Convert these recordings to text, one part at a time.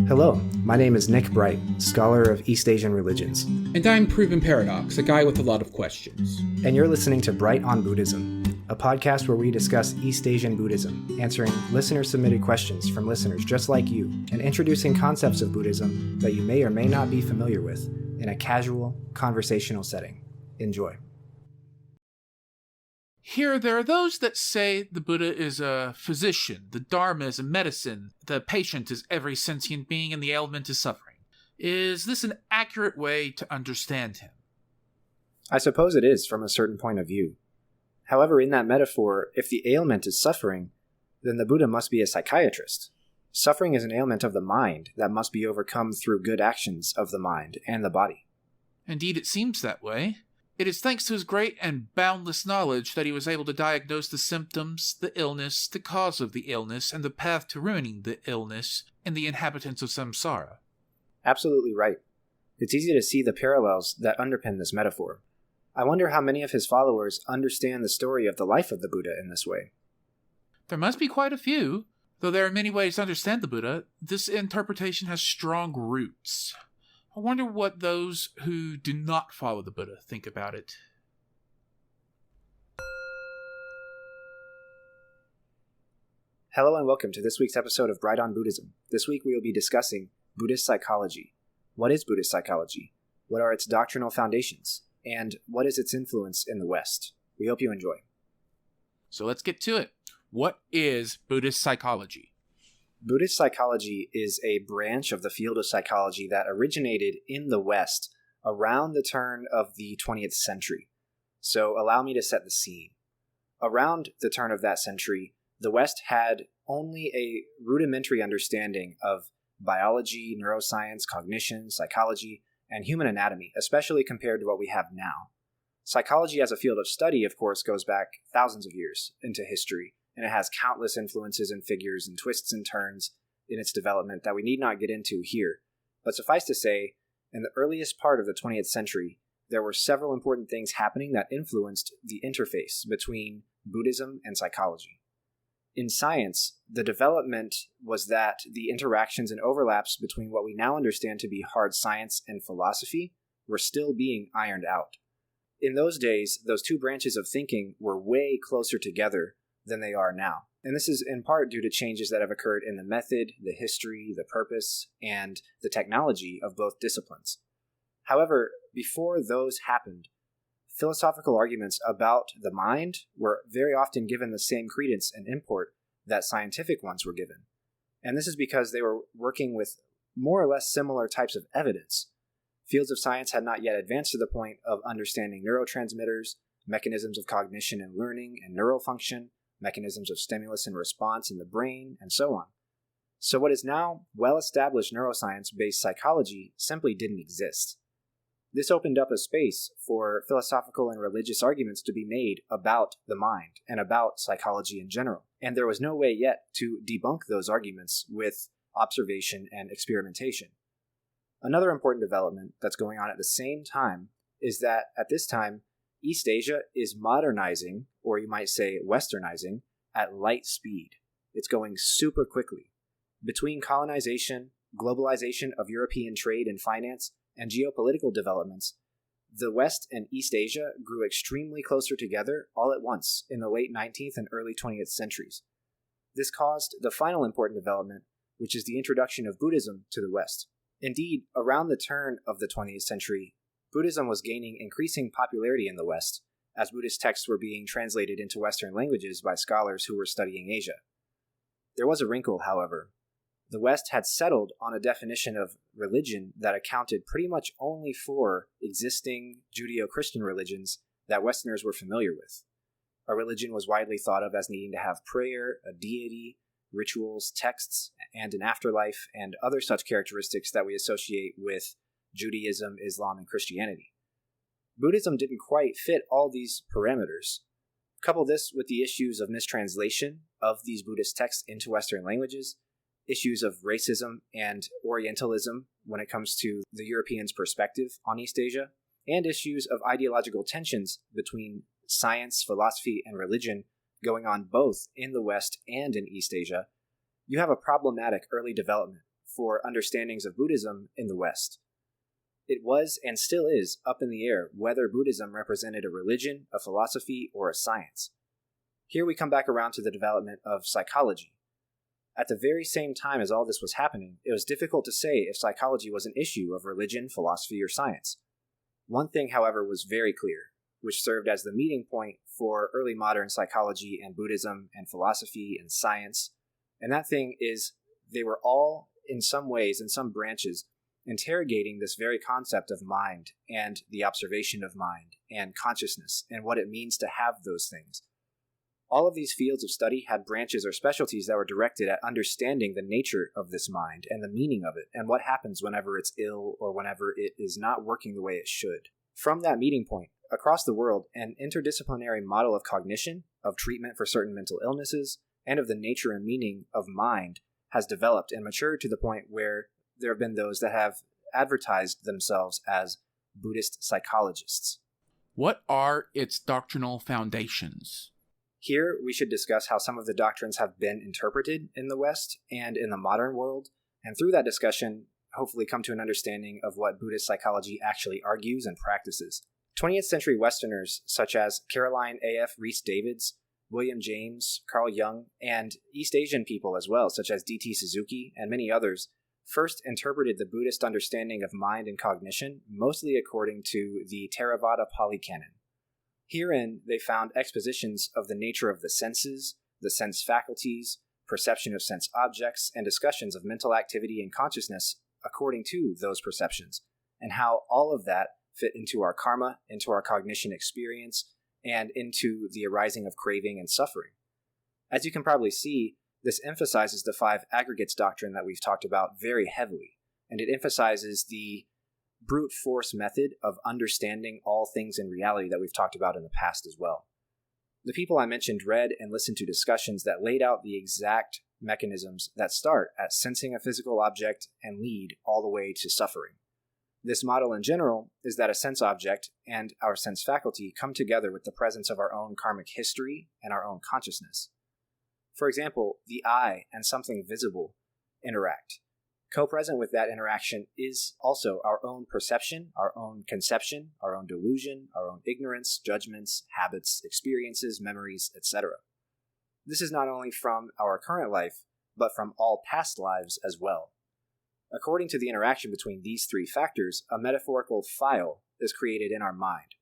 Hello, my name is Nick Bright, scholar of East Asian religions. And I'm Proven Paradox, a guy with a lot of questions. And you're listening to Bright on Buddhism, a podcast where we discuss East Asian Buddhism, answering listener-submitted questions from listeners just like you, and introducing concepts of Buddhism that you may or may not be familiar with in a casual, conversational setting. Enjoy. Here, there are those that say the Buddha is a physician, the Dharma is a medicine, the patient is every sentient being, and the ailment is suffering. Is this an accurate way to understand him? I suppose it is from a certain point of view. However, in that metaphor, if the ailment is suffering, then the Buddha must be a psychiatrist. Suffering is an ailment of the mind that must be overcome through good actions of the mind and the body. Indeed, it seems that way. It is thanks to his great and boundless knowledge that he was able to diagnose the symptoms, the illness, the cause of the illness, and the path to ruining the illness in the inhabitants of samsara. Absolutely right. It's easy to see the parallels that underpin this metaphor. I wonder how many of his followers understand the story of the life of the Buddha in this way. There must be quite a few. Though there are many ways to understand the Buddha, this interpretation has strong roots. I wonder what those who do not follow the Buddha think about it. Hello and welcome to this week's episode of Bright on Buddhism. This week we will be discussing Buddhist psychology. What is Buddhist psychology? What are its doctrinal foundations? And what is its influence in the West? We hope you enjoy. So let's get to it. What is Buddhist psychology? Buddhist psychology is a branch of the field of psychology that originated in the West around the turn of the 20th century. So allow me to set the scene. Around the turn of that century, the West had only a rudimentary understanding of biology, neuroscience, cognition, psychology, and human anatomy, especially compared to what we have now. Psychology as a field of study, of course, goes back thousands of years into history, and it has countless influences and figures and twists and turns in its development that we need not get into here. But suffice to say, in the earliest part of the 20th century, there were several important things happening that influenced the interface between Buddhism and psychology. In science, the development was that the interactions and overlaps between what we now understand to be hard science and philosophy were still being ironed out. In those days, those two branches of thinking were way closer together than they are now. And this is in part due to changes that have occurred in the method, the history, the purpose, and the technology of both disciplines. However, before those happened, philosophical arguments about the mind were very often given the same credence and import that scientific ones were given. And this is because they were working with more or less similar types of evidence. Fields of science had not yet advanced to the point of understanding neurotransmitters, mechanisms of cognition and learning and neural function, mechanisms of stimulus and response in the brain, and so on. So what is now well-established neuroscience-based psychology simply didn't exist. This opened up a space for philosophical and religious arguments to be made about the mind and about psychology in general, and there was no way yet to debunk those arguments with observation and experimentation. Another important development that's going on at the same time is that at this time, East Asia is modernizing, or you might say westernizing, at light speed. It's going super quickly. Between colonization, globalization of European trade and finance, and geopolitical developments, the West and East Asia grew extremely closer together all at once in the late 19th and early 20th centuries. This caused the final important development, which is the introduction of Buddhism to the West. Indeed, around the turn of the 20th century, Buddhism was gaining increasing popularity in the West, as Buddhist texts were being translated into Western languages by scholars who were studying Asia. There was a wrinkle, however. The West had settled on a definition of religion that accounted pretty much only for existing Judeo-Christian religions that Westerners were familiar with. A religion was widely thought of as needing to have prayer, a deity, rituals, texts, and an afterlife, and other such characteristics that we associate with Judaism, Islam, and Christianity. Buddhism didn't quite fit all these parameters. Couple this with the issues of mistranslation of these Buddhist texts into Western languages, issues of racism and Orientalism when it comes to the Europeans' perspective on East Asia, and issues of ideological tensions between science, philosophy, and religion going on both in the West and in East Asia, you have a problematic early development for understandings of Buddhism in the West. It was, and still is, up in the air whether Buddhism represented a religion, a philosophy, or a science. Here we come back around to the development of psychology. At the very same time as all this was happening, it was difficult to say if psychology was an issue of religion, philosophy, or science. One thing, however, was very clear, which served as the meeting point for early modern psychology and Buddhism and philosophy and science, and that thing is they were all, in some ways, in some branches, interrogating this very concept of mind and the observation of mind and consciousness and what it means to have those things. All of these fields of study had branches or specialties that were directed at understanding the nature of this mind and the meaning of it and what happens whenever it's ill or whenever it is not working the way it should. From that meeting point, across the world, an interdisciplinary model of cognition, of treatment for certain mental illnesses, and of the nature and meaning of mind has developed and matured to the point where there have been those that have advertised themselves as Buddhist psychologists. What are its doctrinal foundations? Here, we should discuss how some of the doctrines have been interpreted in the West and in the modern world, and through that discussion, hopefully come to an understanding of what Buddhist psychology actually argues and practices. 20th century Westerners such as Caroline A.F. Rhys-Davids, William James, Carl Jung, and East Asian people as well, such as D.T. Suzuki and many others, first interpreted the Buddhist understanding of mind and cognition mostly according to the Theravada Pali Canon. Herein, they found expositions of the nature of the senses, the sense faculties, perception of sense objects, and discussions of mental activity and consciousness according to those perceptions, and how all of that fit into our karma, into our cognition experience, and into the arising of craving and suffering. As you can probably see, this emphasizes the five aggregates doctrine that we've talked about very heavily, and it emphasizes the brute force method of understanding all things in reality that we've talked about in the past as well. The people I mentioned read and listened to discussions that laid out the exact mechanisms that start at sensing a physical object and lead all the way to suffering. This model in general is that a sense object and our sense faculty come together with the presence of our own karmic history and our own consciousness. For example, the eye and something visible interact. Co-present with that interaction is also our own perception, our own conception, our own delusion, our own ignorance, judgments, habits, experiences, memories, etc. This is not only from our current life, but from all past lives as well. According to the interaction between these three factors, a metaphorical file is created in our mind.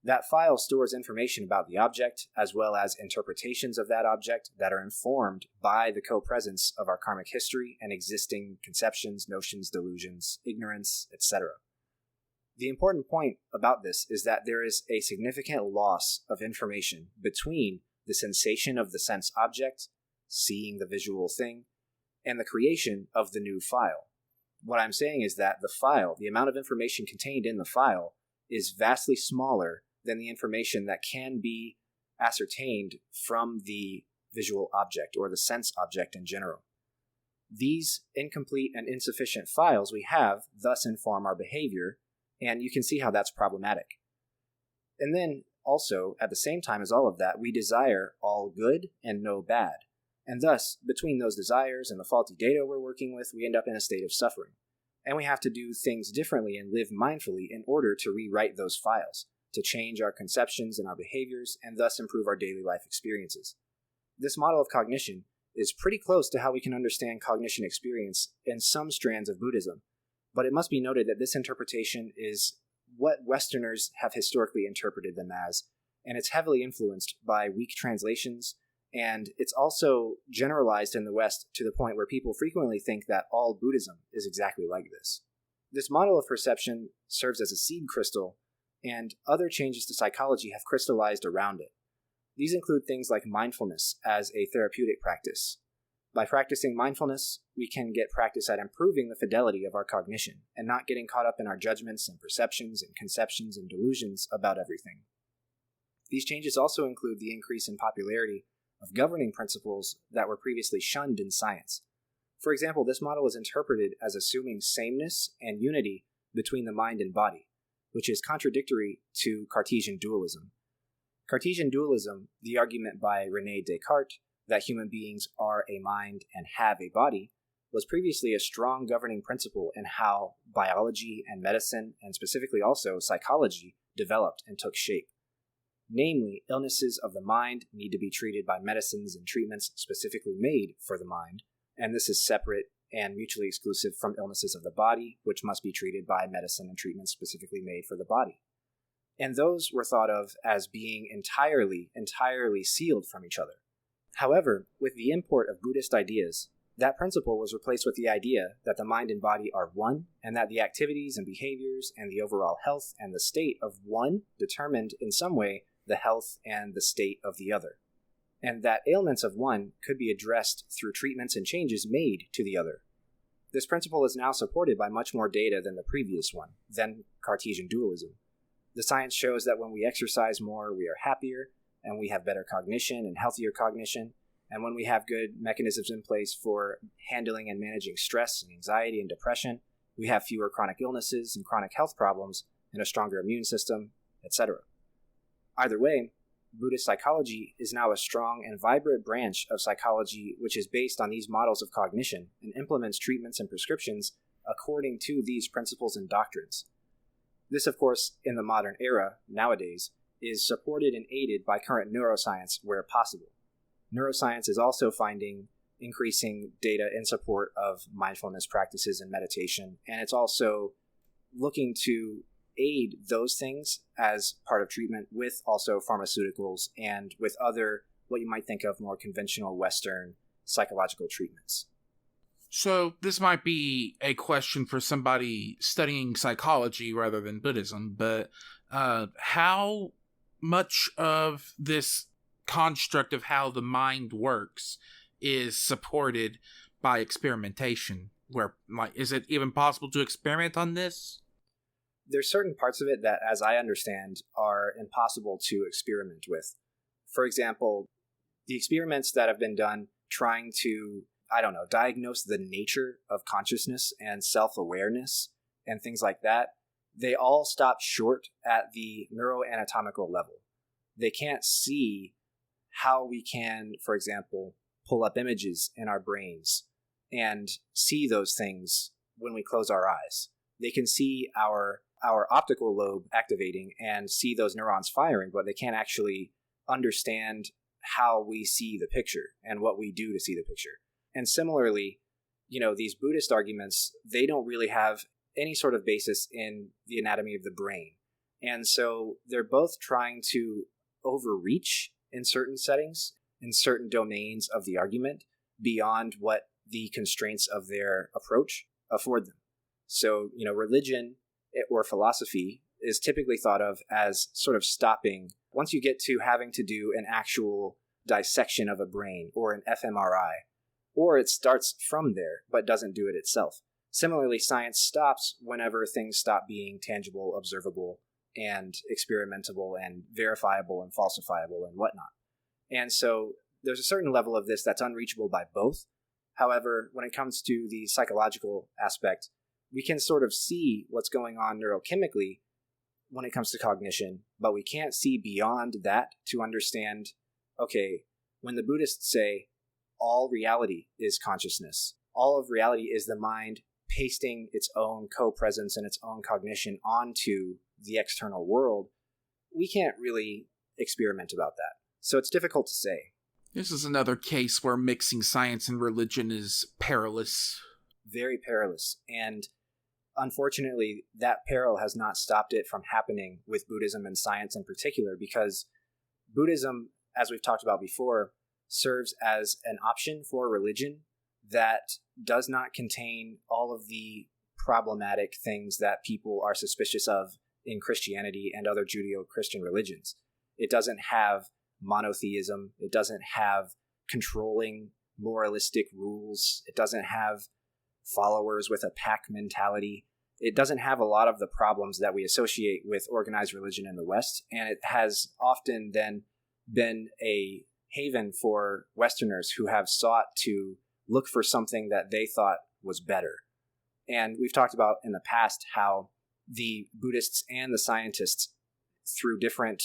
That file stores information about the object, as well as interpretations of that object that are informed by the co-presence of our karmic history and existing conceptions, notions, delusions, ignorance, etc. The important point about this is that there is a significant loss of information between the sensation of the sense object, seeing the visual thing, and the creation of the new file. What I'm saying is that the file, the amount of information contained in the file, is vastly smaller than the information that can be ascertained from the visual object or the sense object in general. These incomplete and insufficient files we have thus inform our behavior, and you can see how that's problematic. And then also, at the same time as all of that, we desire all good and no bad. And thus, between those desires and the faulty data we're working with, we end up in a state of suffering. And we have to do things differently and live mindfully in order to rewrite those files, to change our conceptions and our behaviors, and thus improve our daily life experiences. This model of cognition is pretty close to how we can understand cognition experience in some strands of Buddhism, but it must be noted that this interpretation is what Westerners have historically interpreted them as, and it's heavily influenced by weak translations, and it's also generalized in the West to the point where people frequently think that all Buddhism is exactly like this. This model of perception serves as a seed crystal, and other changes to psychology have crystallized around it. These include things like mindfulness as a therapeutic practice. By practicing mindfulness, we can get practice at improving the fidelity of our cognition and not getting caught up in our judgments and perceptions and conceptions and delusions about everything. These changes also include the increase in popularity of governing principles that were previously shunned in science. For example, this model is interpreted as assuming sameness and unity between the mind and body, which is contradictory to Cartesian dualism. Cartesian dualism, the argument by René Descartes that human beings are a mind and have a body, was previously a strong governing principle in how biology and medicine, and specifically also psychology, developed and took shape. Namely, illnesses of the mind need to be treated by medicines and treatments specifically made for the mind, and this is separate and mutually exclusive from illnesses of the body, which must be treated by medicine and treatments specifically made for the body. And those were thought of as being entirely sealed from each other. However, with the import of Buddhist ideas, that principle was replaced with the idea that the mind and body are one, and that the activities and behaviors and the overall health and the state of one determined in some way the health and the state of the other, and that ailments of one could be addressed through treatments and changes made to the other. This principle is now supported by much more data than the previous one, than Cartesian dualism. The science shows that when we exercise more, we are happier, and we have better cognition and healthier cognition. And when we have good mechanisms in place for handling and managing stress and anxiety and depression, we have fewer chronic illnesses and chronic health problems and a stronger immune system, etc. Either way, Buddhist psychology is now a strong and vibrant branch of psychology which is based on these models of cognition and implements treatments and prescriptions according to these principles and doctrines. This, of course, in the modern era, nowadays, is supported and aided by current neuroscience where possible. Neuroscience is also finding increasing data in support of mindfulness practices and meditation, and it's also looking to aid those things as part of treatment with also pharmaceuticals and with other, what you might think of more conventional Western psychological treatments. So this might be a question for somebody studying psychology rather than Buddhism, but how much of this construct of how the mind works is supported by experimentation? Where, like, is it even possible to experiment on this? There's certain parts of it that, as I understand, are impossible to experiment with. For example, the experiments that have been done trying to, diagnose the nature of consciousness and self-awareness and things like that, they all stop short at the neuroanatomical level. They can't see how we can, for example, pull up images in our brains and see those things when we close our eyes. They can see our optical lobe activating and see those neurons firing, but they can't actually understand how we see the picture and what we do to see the picture. And similarly, these Buddhist arguments, they don't really have any sort of basis in the anatomy of the brain. And so they're both trying to overreach in certain settings, in certain domains of the argument, beyond what the constraints of their approach afford them. So, religion or philosophy is typically thought of as sort of stopping once you get to having to do an actual dissection of a brain or an fMRI, or it starts from there but doesn't do it itself. Similarly, science stops whenever things stop being tangible, observable, and experimentable and verifiable and falsifiable and whatnot. And so there's a certain level of this that's unreachable by both. However, when it comes to the psychological aspect, we can sort of see what's going on neurochemically when it comes to cognition, but we can't see beyond that to understand, okay, when the Buddhists say all reality is consciousness, all of reality is the mind pasting its own co-presence and its own cognition onto the external world, we can't really experiment about that. So it's difficult to say. This is another case where mixing science and religion is perilous. Very perilous. And unfortunately, that peril has not stopped it from happening with Buddhism and science in particular, because Buddhism, as we've talked about before, serves as an option for religion that does not contain all of the problematic things that people are suspicious of in Christianity and other Judeo-Christian religions. It doesn't have monotheism. It doesn't have controlling moralistic rules. It doesn't have followers with a pack mentality. It doesn't have a lot of the problems that we associate with organized religion in the West, and it has often then been a haven for Westerners who have sought to look for something that they thought was better. And we've talked about in the past how the Buddhists and the scientists, through different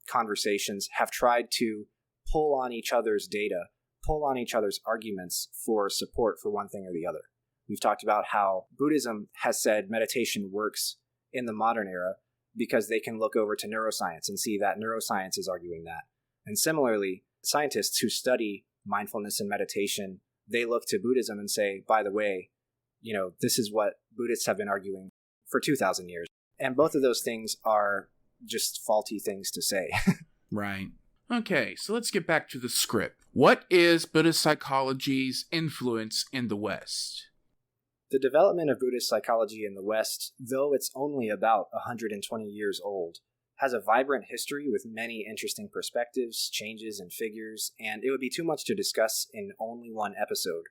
conversations, have tried to pull on each other's data, pull on each other's arguments for support for one thing or the other. We've talked about how Buddhism has said meditation works in the modern era because they can look over to neuroscience and see that neuroscience is arguing that. And similarly, scientists who study mindfulness and meditation, they look to Buddhism and say, by the way, this is what Buddhists have been arguing for 2,000 years. And both of those things are just faulty things to say. Right. Okay, so let's get back to the script. What is Buddhist psychology's influence in the West? The development of Buddhist psychology in the West, though it's only about 120 years old, has a vibrant history with many interesting perspectives, changes, and figures, and it would be too much to discuss in only one episode.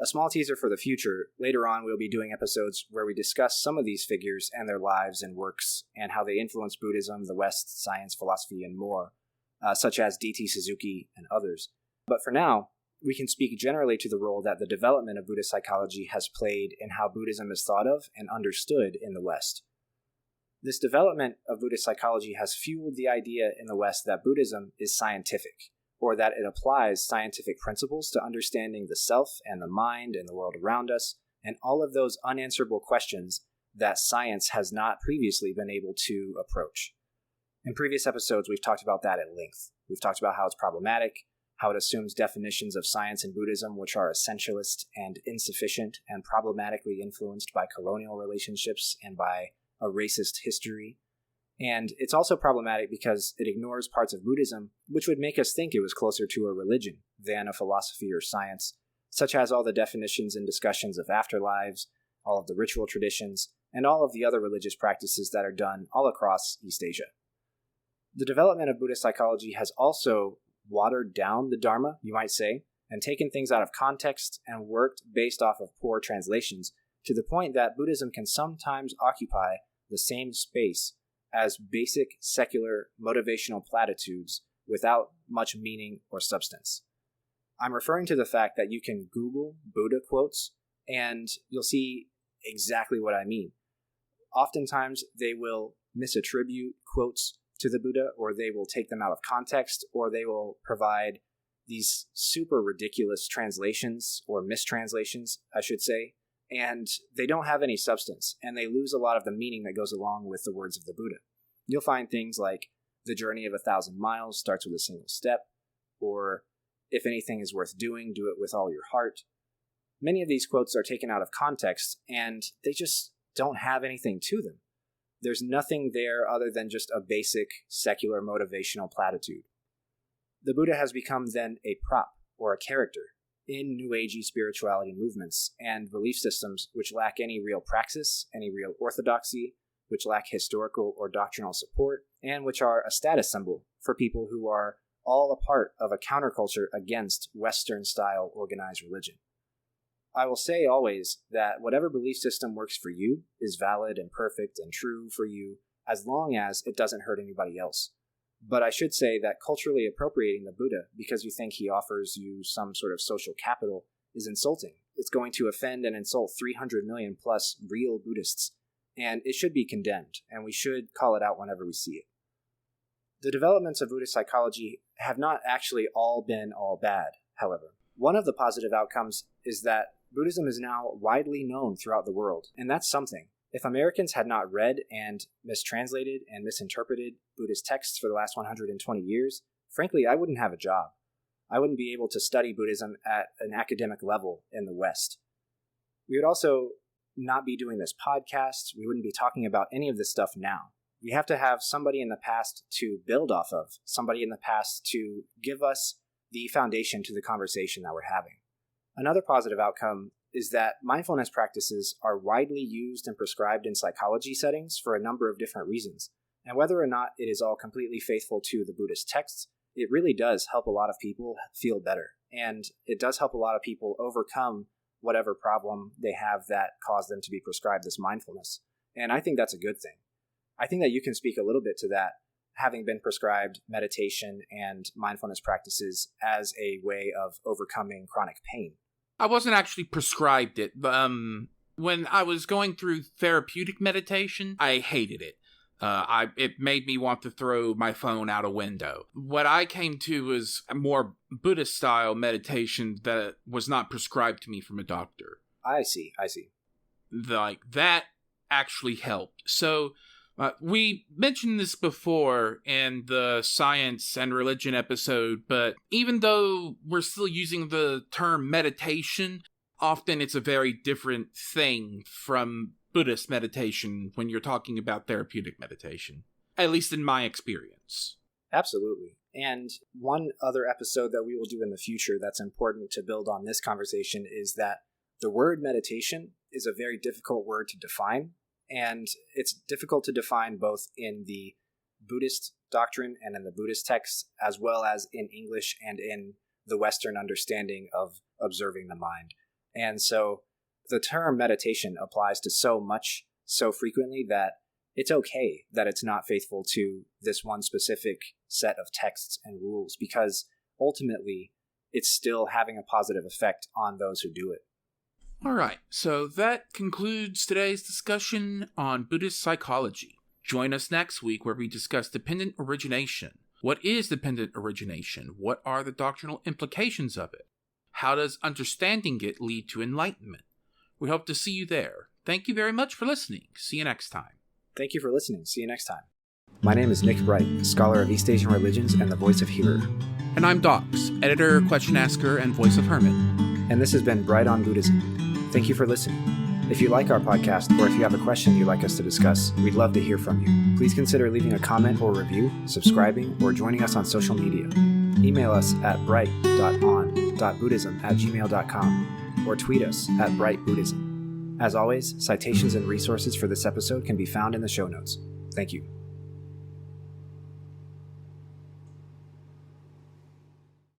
A small teaser for the future, later on we'll be doing episodes where we discuss some of these figures and their lives and works, and how they influenced Buddhism, the West, science, philosophy, and more, such as D.T. Suzuki and others. But for now, we can speak generally to the role that the development of Buddhist psychology has played in how Buddhism is thought of and understood in the West. This development of Buddhist psychology has fueled the idea in the West that Buddhism is scientific, or that it applies scientific principles to understanding the self and the mind and the world around us, and all of those unanswerable questions that science has not previously been able to approach. In previous episodes, we've talked about that at length. We've talked about how it's problematic, how it assumes definitions of science and Buddhism which are essentialist and insufficient and problematically influenced by colonial relationships and by a racist history. And it's also problematic because it ignores parts of Buddhism which would make us think it was closer to a religion than a philosophy or science, such as all the definitions and discussions of afterlives, all of the ritual traditions, and all of the other religious practices that are done all across East Asia. The development of Buddhist psychology has also watered down the Dharma, you might say, and taken things out of context and worked based off of poor translations to the point that Buddhism can sometimes occupy the same space as basic secular motivational platitudes without much meaning or substance. I'm referring to the fact that you can Google Buddha quotes and you'll see exactly what I mean. Oftentimes they will misattribute quotes to the Buddha, or they will take them out of context, or they will provide these super ridiculous translations, or mistranslations, I should say, and they don't have any substance, and they lose a lot of the meaning that goes along with the words of the Buddha. You'll find things like, the journey of 1,000 miles starts with a single step, or if anything is worth doing, do it with all your heart. Many of these quotes are taken out of context, and they just don't have anything to them. There's nothing there other than just a basic secular motivational platitude. The Buddha has become then a prop or a character in New Agey spirituality movements and belief systems which lack any real praxis, any real orthodoxy, which lack historical or doctrinal support, and which are a status symbol for people who are all a part of a counterculture against Western-style organized religion. I will say always that whatever belief system works for you is valid and perfect and true for you as long as it doesn't hurt anybody else. But I should say that culturally appropriating the Buddha because you think he offers you some sort of social capital is insulting. It's going to offend and insult 300 million plus real Buddhists, and it should be condemned, and we should call it out whenever we see it. The developments of Buddhist psychology have not actually all been all bad, however. One of the positive outcomes is that Buddhism is now widely known throughout the world, and that's something. If Americans had not read and mistranslated and misinterpreted Buddhist texts for the last 120 years, frankly, I wouldn't have a job. I wouldn't be able to study Buddhism at an academic level in the West. We would also not be doing this podcast. We wouldn't be talking about any of this stuff now. We have to have somebody in the past to build off of, somebody in the past to give us the foundation to the conversation that we're having. Another positive outcome is that mindfulness practices are widely used and prescribed in psychology settings for a number of different reasons. And whether or not it is all completely faithful to the Buddhist texts, it really does help a lot of people feel better. And it does help a lot of people overcome whatever problem they have that caused them to be prescribed this mindfulness. And I think that's a good thing. I think that you can speak a little bit to that, having been prescribed meditation and mindfulness practices as a way of overcoming chronic pain. I wasn't actually prescribed it, but when I was going through therapeutic meditation, I hated it. It made me want to throw my phone out a window. What I came to was a more Buddhist-style meditation that was not prescribed to me from a doctor. I see. Like, that actually helped. So, we mentioned this before in the science and religion episode, but even though we're still using the term meditation, often it's a very different thing from Buddhist meditation when you're talking about therapeutic meditation, at least in my experience. Absolutely. And one other episode that we will do in the future that's important to build on this conversation is that the word meditation is a very difficult word to define, and it's difficult to define both in the Buddhist doctrine and in the Buddhist texts, as well as in English and in the Western understanding of observing the mind. And so the term meditation applies to so much, so frequently, that it's okay that it's not faithful to this one specific set of texts and rules, because ultimately it's still having a positive effect on those who do it. All right, so that concludes today's discussion on Buddhist psychology. Join us next week where we discuss dependent origination. What is dependent origination? What are the doctrinal implications of it? How does understanding it lead to enlightenment? We hope to see you there. Thank you very much for listening. See you next time. Thank you for listening. See you next time. My name is Nick Bright, scholar of East Asian religions and the voice of Hearer. And I'm Docs, editor, question asker, and voice of Hermit. And this has been Bright on Buddhism. Thank you for listening. If you like our podcast, or if you have a question you'd like us to discuss, we'd love to hear from you. Please consider leaving a comment or review, subscribing, or joining us on social media. Email us at bright.on.buddhism@gmail.com or tweet us at brightbuddhism. As always, citations and resources for this episode can be found in the show notes. Thank you.